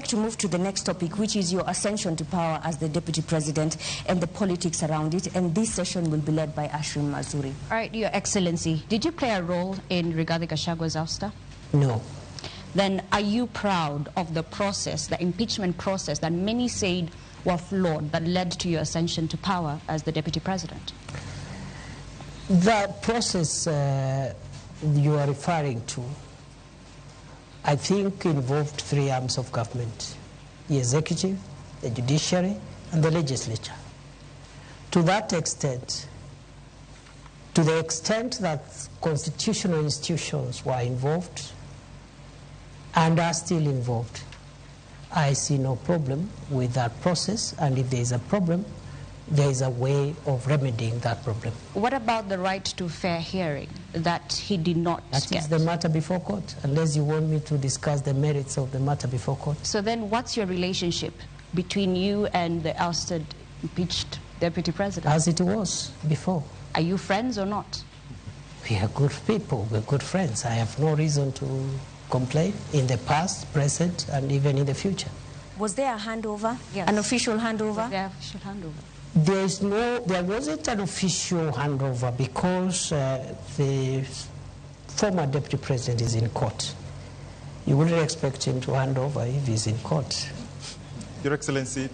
like to move to the next topic, which is your ascension to power as the Deputy President and the politics around it. And this session will be led by Ashwin Mazuri. All right, Your Excellency, did you play a role in Rigathi Gachagua's ouster? No. Then are you proud of the process, the impeachment process that many said were flawed that led to your ascension to power as the Deputy President? The process you are referring to, I think, involved three arms of government: the executive, the judiciary, and the legislature. To that extent, to the extent that constitutional institutions were involved and are still involved, I see no problem with that process, and if there is a problem, there is a way of remedying that problem. What about the right to fair hearing that he did not get? That is the matter before court, unless you want me to discuss the merits of the matter before court. So then what's your relationship between you and the ousted, impeached Deputy President? As it was before. Are you friends or not? We are good people, we're good friends. I have no reason to complain in the past, present, and even in the future. Was there a handover? Yes. An official handover? Was there an official handover? There wasn't an official handover because the former Deputy President is in court. You wouldn't expect him to hand over if he's in court. Your Excellency.